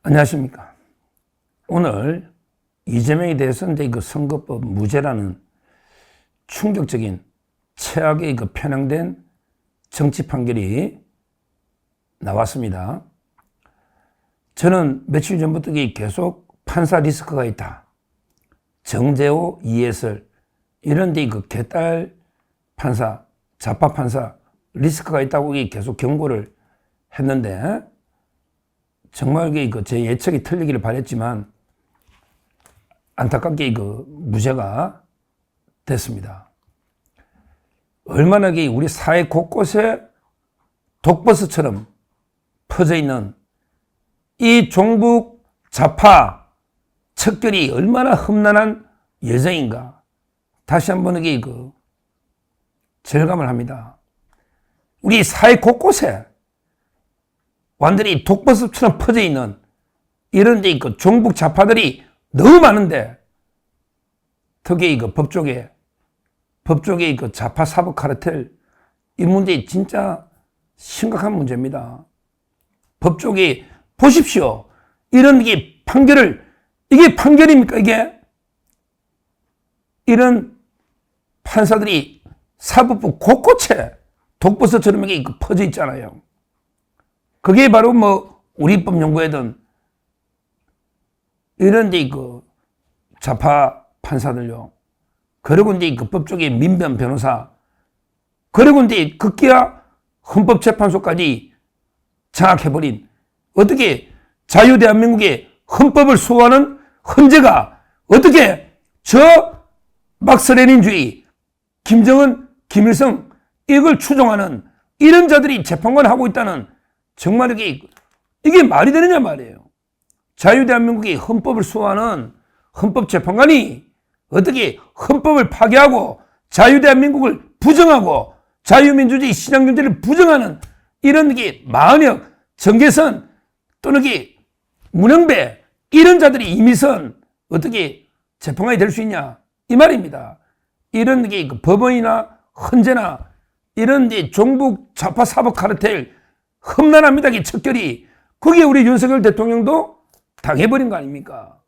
안녕하십니까. 오늘 이재명에 대해서는 그 선거법 무죄라는 충격적인 최악의 그 편향된 정치 판결이 나왔습니다. 저는 며칠 전부터 계속 판사 리스크가 있다. 정재호, 이해설 이런 데 그 개딸 판사, 좌파 판사 리스크가 있다고 계속 경고를 했는데 정말 제 예측이 틀리기를 바랬지만 안타깝게 무죄가 됐습니다. 얼마나 우리 사회 곳곳에 독버섯처럼 퍼져 있는 이 종북 좌파 척결이 얼마나 험난한 여정인가 다시 한번 절감을 합니다. 우리 사회 곳곳에 완전히 독버섯처럼 퍼져 있는 이런 데 종북 좌파들이 너무 많은데 특히 법조계 좌파 사법 카르텔 이 문제 진짜 심각한 문제입니다. 법조계 보십시오. 이런 판결을 이게 판결입니까 이게? 이런 판사들이 사법부 곳곳에 독버섯처럼 퍼져 있잖아요. 그게 바로 우리법 연구회든 이런 데 좌파 판사들요. 그리고 법조계 민변 변호사. 그리고 급기야 헌법재판소까지 장악해버린 어떻게 자유대한민국의 헌법을 수호하는 헌재가 어떻게 저 막스레닌주의 김정은, 김일성 이걸 추종하는 이런 자들이 재판관을 하고 있다는 정말 이게 말이 되느냐 말이에요. 자유대한민국의 헌법을 수호하는 헌법재판관이 어떻게 헌법을 파괴하고 자유대한민국을 부정하고 자유민주주의 신앙경제를 부정하는 이런 마은혁, 정계선 또는 문영배 이런 자들이 이미선 어떻게 재판관이 될 수 있냐 이 말입니다. 이런 법원이나 헌재나 이런 종북 좌파 사법 카르텔 험난합니다. 이 척결이. 거기에 우리 윤석열 대통령도 당해버린 거 아닙니까?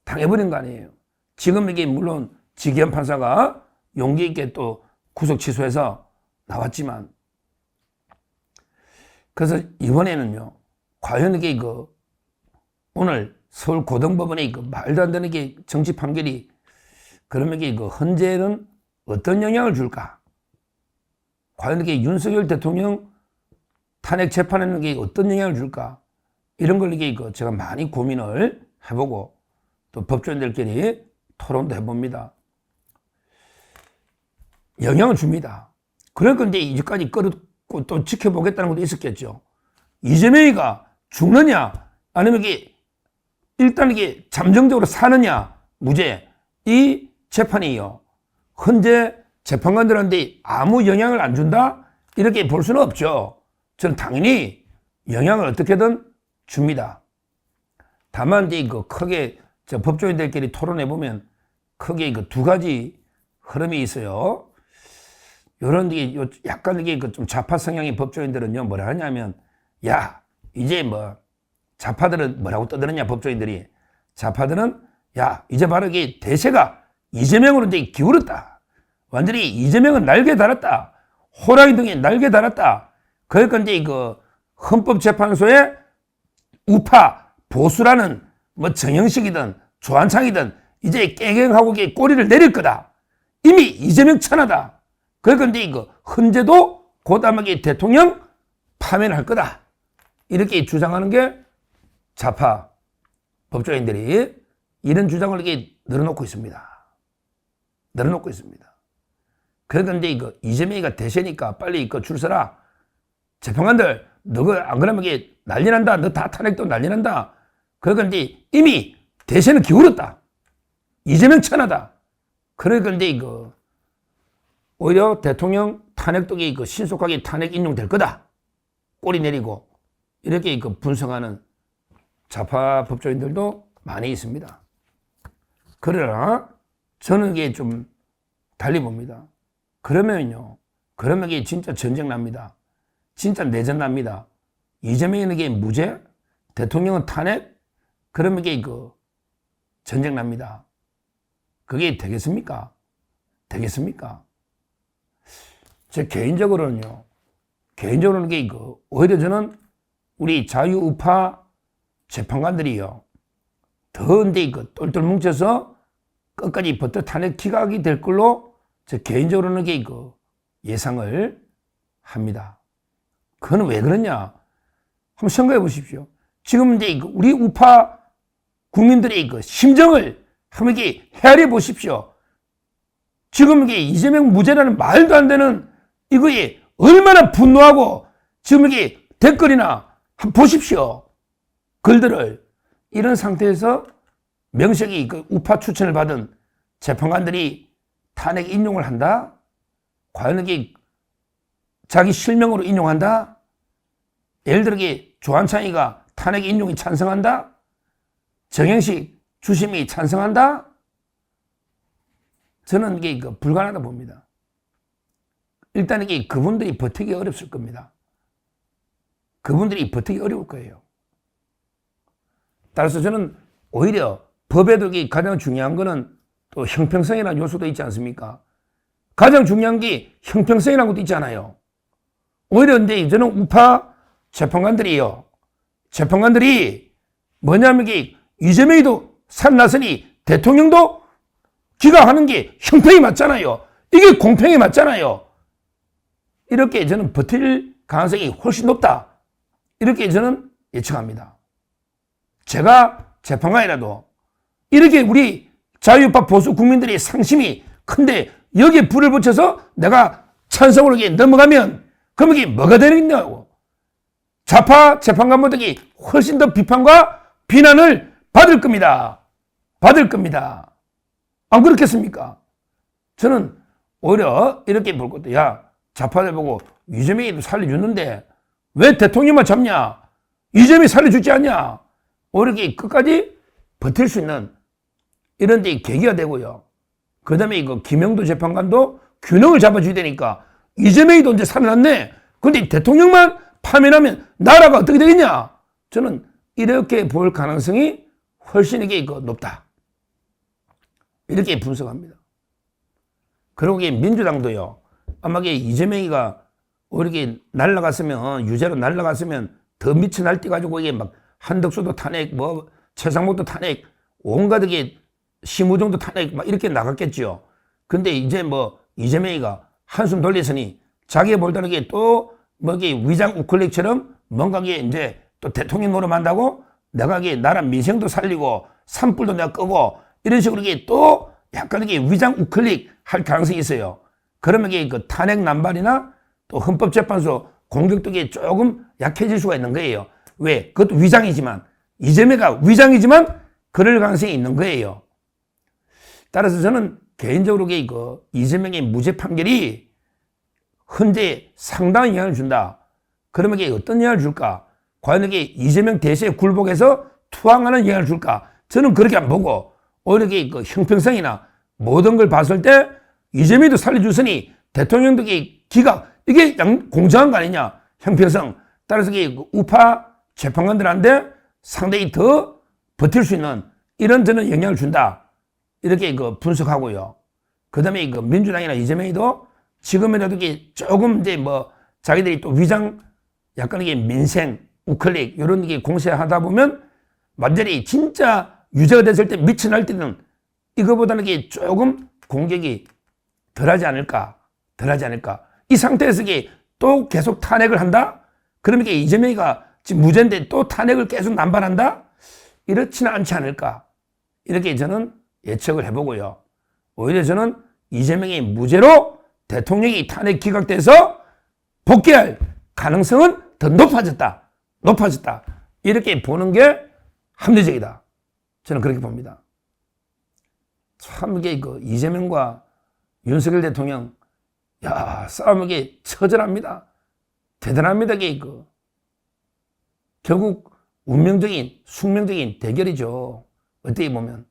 당해버린 거 아니에요. 지금 물론 지기현 판사가 용기 있게 또 구속 취소해서 나왔지만 그래서 이번에는요. 과연 오늘 서울 고등법원의 말도 안 되는 정치 판결이 그러면 헌재는 어떤 영향을 줄까? 과연 윤석열 대통령 탄핵 재판에는 어떤 영향을 줄까? 이런 걸 제가 많이 고민을 해보고 또 법조인들끼리 토론도 해봅니다. 영향을 줍니다. 그러니까 이제까지 끌고 또 지켜보겠다는 것도 있었겠죠. 이재명이가 죽느냐 아니면 일단 잠정적으로 사느냐 무죄 이 재판이요. 헌재 재판관들한테 아무 영향을 안 준다? 이렇게 볼 수는 없죠. 저는 당연히 영향을 어떻게든 줍니다. 다만 크게 법조인들끼리 토론해보면 크게 두 가지 흐름이 있어요. 요런 약간 좀 좌파 성향의 법조인들은요 뭐라 하냐면 야 이제 좌파들은 뭐라고 떠드느냐 법조인들이 좌파들은 야 이제 바로 대세가 이재명으로 기울었다. 완전히 이재명은 날개 달았다. 호랑이 등에 날개 달았다. 그러니까 헌법재판소의 우파 보수라는 정영식이든 조한창이든 이제 깨갱하고 꼬리를 내릴 거다. 이미 이재명 천하다. 그러니까 헌재도 곧 아마 대통령 파면을 할 거다. 이렇게 주장하는 게 좌파 법조인들이 이런 주장을 늘어놓고 있습니다. 늘어놓고 있습니다. 그러니까 이재명이가 대세니까 빨리 줄 서라. 재판관들 너가 안 그러면 난리 난다. 너 다 탄핵도 난리 난다. 그러니까 이미 대세는 기울었다. 이재명 천하다. 그러니까 오히려 대통령 탄핵도 신속하게 탄핵 인용될 거다. 꼬리 내리고 이렇게 분석하는 좌파 법조인들도 많이 있습니다. 그러나 저는 이게 좀 달리 봅니다. 그러면 진짜 전쟁 납니다. 진짜 내전 납니다. 이재명에게 무죄? 대통령은 탄핵? 그러면 이게 전쟁 납니다. 그게 되겠습니까? 되겠습니까? 제 개인적으로는요, 이게 오히려 저는 우리 자유우파 재판관들이요, 더 이제 똘똘 뭉쳐서 끝까지 버텨 탄핵 기각이 될 걸로 제 개인적으로는 이게 예상을 합니다. 그건 왜 그러냐? 한번 생각해 보십시오. 지금 이제 우리 우파 국민들의 심정을 한번 이렇게 헤아려 보십시오. 지금 이게 이재명 무죄라는 말도 안 되는 이거에 얼마나 분노하고 지금 이게 댓글이나 한번 보십시오. 글들을. 이런 상태에서 명색이 우파 추천을 받은 재판관들이 탄핵 인용을 한다? 과연 이게 자기 실명으로 인용한다? 예를 들어 조한창이가 탄핵 인용이 찬성한다? 정영식 주심이 찬성한다? 저는 이게 불가능하다 봅니다. 일단 이게 그분들이 버티기 어렵을 겁니다. 그분들이 버티기 어려울 거예요. 따라서 저는 오히려 법에도 가장 중요한 거는 또 형평성이라는 요소도 있지 않습니까? 가장 중요한 게 형평성이라는 것도 있잖아요. 오히려 이제 저는 우파 재판관들이 뭐냐면 이재명이도 살아났으니 대통령도 기각하는 게 형평이 맞잖아요. 이게 공평이 맞잖아요. 이렇게 저는 버틸 가능성이 훨씬 높다. 이렇게 저는 예측합니다. 제가 재판관이라도 이렇게 우리 자유우파 보수 국민들의 상심이 큰데 여기에 불을 붙여서 내가 찬성으로 넘어가면 그럼 이게 뭐가 되겠냐고. 좌파 재판관보다 훨씬 더 비판과 비난을 받을 겁니다. 받을 겁니다. 안 그렇겠습니까? 저는 오히려 이렇게 볼 것도, 야, 좌파들 보고 이재명이도 살려줬는데 왜 대통령만 잡냐? 이재명이 살려주지 않냐? 오히려 끝까지 버틸 수 있는 이런 데 계기가 되고요. 그 다음에 김영도 재판관도 균형을 잡아줘야 되니까 이재명이도 이제 살아났네. 근데 대통령만 파면하면 나라가 어떻게 되겠냐? 저는 이렇게 볼 가능성이 훨씬 높다. 이렇게 분석합니다. 그리고 민주당도요. 아마 이재명이가 이렇게 날아갔으면, 유죄로 날아갔으면 더 미쳐 날뛰가지고 막 한덕수도 탄핵, 최상목도 탄핵, 온갖 심우정도 탄핵 막 이렇게 나갔겠죠. 근데 이제 이재명이가 한숨 돌렸으니 자기가 볼 때는 또 위장 우클릭처럼 뭔가 이제 또 대통령 노릇한다고 내가 나라 민생도 살리고 산불도 내가 끄고 이런 식으로 또 약간 위장 우클릭 할 가능성이 있어요. 그러면 탄핵 남발이나 또 헌법재판소 공격도 조금 약해질 수가 있는 거예요. 왜? 그것도 위장이지만, 이재명가 위장이지만 그럴 가능성이 있는 거예요. 따라서 저는 개인적으로 이재명의 무죄 판결이 헌재에 상당한 영향을 준다. 그러면 어떤 영향을 줄까? 과연 이재명 대세에 굴복해서 투항하는 영향을 줄까? 저는 그렇게 안 보고 오히려 형평성이나 모든 걸 봤을 때 이재명도 살려줬으니 대통령도 기각, 이게 공정한 거 아니냐? 형평성. 따라서 우파 재판관들한테 상당히 더 버틸 수 있는 이런 저는 영향을 준다. 이렇게 분석하고요. 그 다음에 민주당이나 이재명이도 지금이라도 조금 이제 자기들이 또 위장 약간 민생, 우클릭 이런 공세하다 보면 완전히 진짜 유죄가 됐을 때 미쳐 날뛰는 이거보다는 조금 공격이 덜하지 않을까. 이 상태에서 또 계속 탄핵을 한다? 그러면 이재명이가 지금 무죄인데 또 탄핵을 계속 남발한다? 이렇지는 않지 않을까. 이렇게 저는 예측을 해보고요. 오히려 저는 이재명이 무죄로 대통령이 탄핵 기각돼서 복귀할 가능성은 더 높아졌다. 이렇게 보는 게 합리적이다. 저는 그렇게 봅니다. 참 이재명과 윤석열 대통령, 야, 싸움이 처절합니다. 대단합니다. 결국 운명적인, 숙명적인 대결이죠. 어떻게 보면.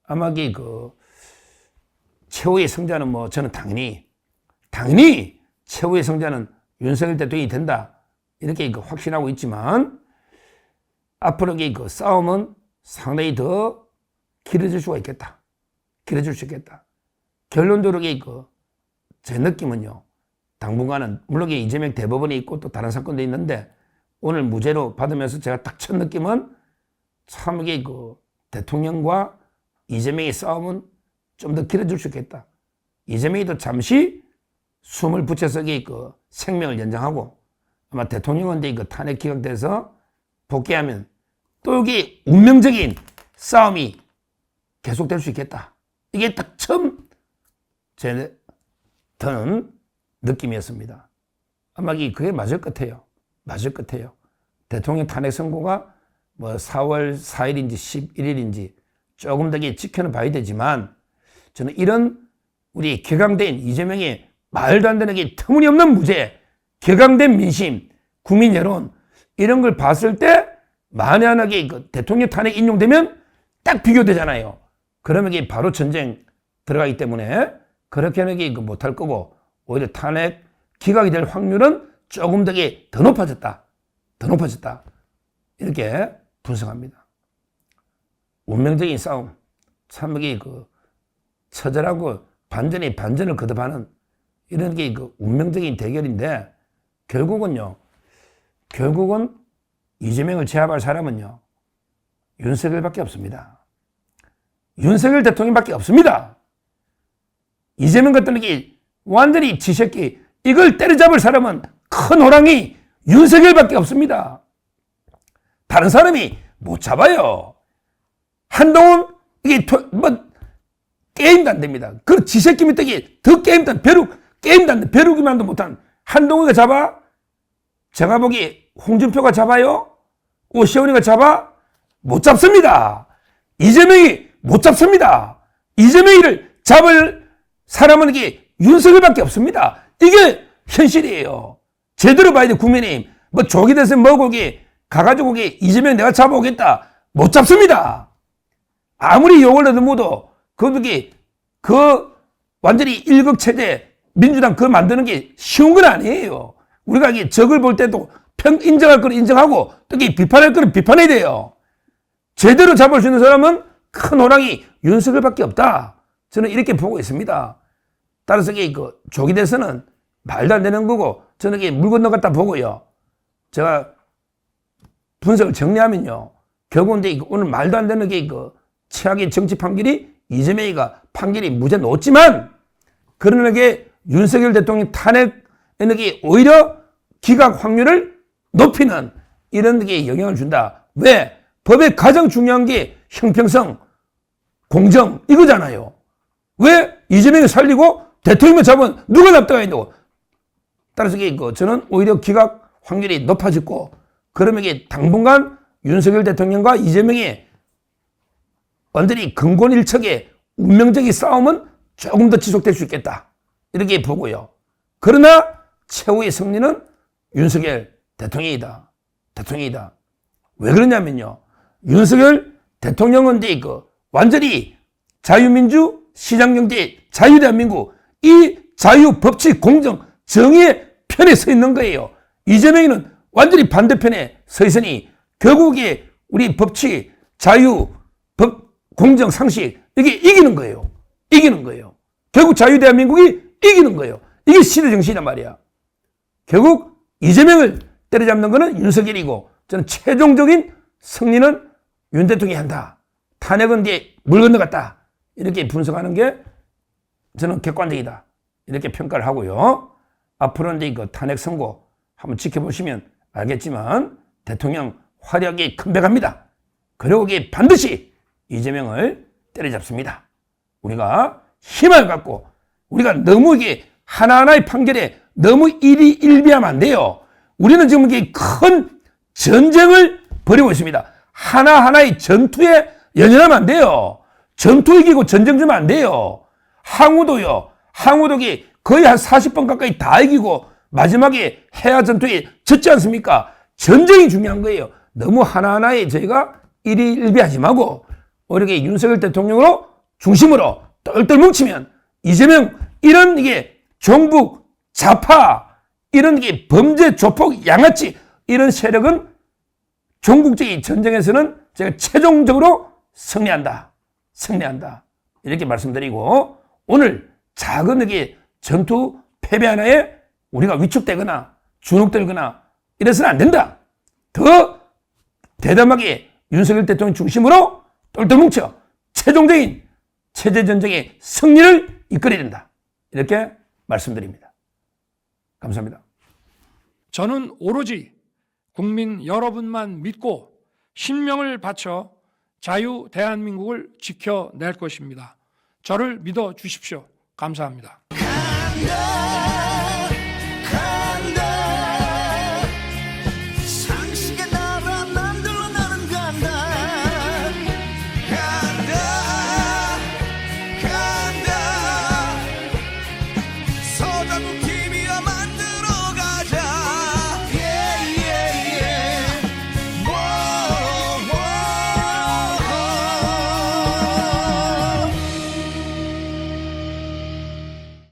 아마 최후의 승자는 저는 당연히 최후의 승자는 윤석열 대통령이 된다. 이렇게 확신하고 있지만, 앞으로 그 싸움은 상당히 더 길어질 수가 있겠다. 길어질 수 있겠다. 결론적으로 제 느낌은요. 당분간은 물론 이재명 대법원이 있고 또 다른 사건도 있는데 오늘 무죄로 받으면서 제가 딱 첫 느낌은 참 이게 대통령과 이재명의 싸움은 좀 더 길어질 수 있겠다. 이재명이도 잠시 숨을 붙여서 생명을 연장하고 아마 대통령은 탄핵 기각돼서 복귀하면 또 여기 운명적인 싸움이 계속될 수 있겠다. 이게 딱 처음 제 드는 느낌이었습니다. 아마 그게 맞을 것 같아요. 맞을 것 같아요. 대통령 탄핵 선고가 4월 4일인지 11일인지 조금 더 지켜는 봐야 되지만 저는 이런 우리 격앙된 이재명의 말도 안 되는 터무니없는 무죄, 격앙된 민심, 국민 여론 이런 걸 봤을 때 만약에 대통령 탄핵 인용되면 딱 비교되잖아요. 그러면 바로 전쟁 들어가기 때문에 그렇게는 못할 거고 오히려 탄핵 기각이 될 확률은 조금 더 높아졌다. 더 높아졌다. 이렇게 분석합니다. 운명적인 싸움. 참 처절하고 반전에 반전을 거듭하는 이런 게 운명적인 대결인데 결국은 이재명을 제압할 사람은요. 윤석열밖에 없습니다. 윤석열 대통령밖에 없습니다. 이재명 같은 완전히 지새끼 이걸 때려잡을 사람은 큰 호랑이 윤석열밖에 없습니다. 다른 사람이 못 잡아요. 한동훈 게임도 안 됩니다. 그 지새끼 밑에 더 게임도 안 게임도 안 돼. 벼룩이만도 못한 한동훈이가 잡아? 제가 보기 홍준표가 잡아요? 오시훈이가 잡아? 못 잡습니다. 이재명이 못 잡습니다. 이재명이를 잡을 사람은 윤석열밖에 없습니다. 이게 현실이에요. 제대로 봐야 돼, 국민의힘. 조기 대선 뭐고 가가지고 이재명 내가 잡아오겠다. 못 잡습니다. 아무리 욕을 해도 못도 완전히 일극체제 민주당 그거 만드는 게 쉬운 건 아니에요. 우리가 적을 볼 때도 인정할 거는 인정하고 또 비판할 거는 비판해야 돼요. 제대로 잡을 수 있는 사람은 큰 호랑이 윤석열밖에 없다. 저는 이렇게 보고 있습니다. 따라서 조기 대선은 말도 안 되는 거고 저는 물 건너갔다 보고요. 제가 분석을 정리하면요. 결국은 오늘 말도 안 되는 최악의 정치 판결이 이재명이가 판결이 무죄 놓았지만 그러나 윤석열 대통령 탄핵 오히려 기각 확률을 높이는 이런 영향을 준다. 왜? 법의 가장 중요한 게 형평성, 공정 이거잖아요. 왜 이재명이 살리고 대통령을 잡으면 누가 납득해야 되고 따라서 저는 오히려 기각 확률이 높아졌고 그러면 당분간 윤석열 대통령과 이재명이 완전히 근곤일척의 운명적인 싸움은 조금 더 지속될 수 있겠다. 이렇게 보고요. 그러나 최후의 승리는 윤석열 대통령이다. 대통령이다. 왜 그러냐면요. 윤석열 대통령은 완전히 자유민주, 시장경제, 자유대한민국 이 자유, 법치, 공정, 정의의 편에 서 있는 거예요. 이재명이는 완전히 반대편에 서 있으니 결국에 우리 법치, 자유, 법, 공정, 상식 이게 이기는 거예요. 이기는 거예요. 결국 자유대한민국이 이기는 거예요. 이게 시대 정신이란 말이야. 결국 이재명을 때려잡는 거는 윤석열이고 저는 최종적인 승리는 윤 대통령이 한다. 탄핵은 물 건너갔다. 이렇게 분석하는 게 저는 객관적이다. 이렇게 평가를 하고요. 앞으로는 탄핵 선고 한번 지켜보시면 알겠지만 대통령 화려하게 컴백합니다. 그리고 반드시 이재명을 때려잡습니다. 우리가 힘을 갖고 우리가 너무 하나하나의 판결에 너무 일희일비하면 안 돼요. 우리는 지금 큰 전쟁을 벌이고 있습니다. 하나하나의 전투에 연연하면 안 돼요. 전투 이기고 전쟁 주면 안 돼요. 항우도요. 항우도 거의 한 40번 가까이 다 이기고 마지막에 해야 전투에 졌지 않습니까? 전쟁이 중요한 거예요. 너무 하나하나에 저희가 일희일비하지 말고 오히려 윤석열 대통령으로 중심으로 똘똘 뭉치면 이재명 이런 종북 좌파 이런 범죄 조폭 양아치 이런 세력은 종국적인 전쟁에서는 제가 최종적으로 승리한다. 이렇게 말씀드리고, 오늘 작은 게 전투 패배 하나에 우리가 위축되거나 주눅들거나 이래서는 안 된다. 더 대담하게 윤석열 대통령 중심으로 똘똘 뭉쳐 최종적인 체제전쟁의 승리를 이끌어야 된다. 이렇게 말씀드립니다. 감사합니다. 저는 오로지 국민 여러분만 믿고 신명을 바쳐 자유 대한민국을 지켜낼 것입니다. 저를 믿어 주십시오. 감사합니다.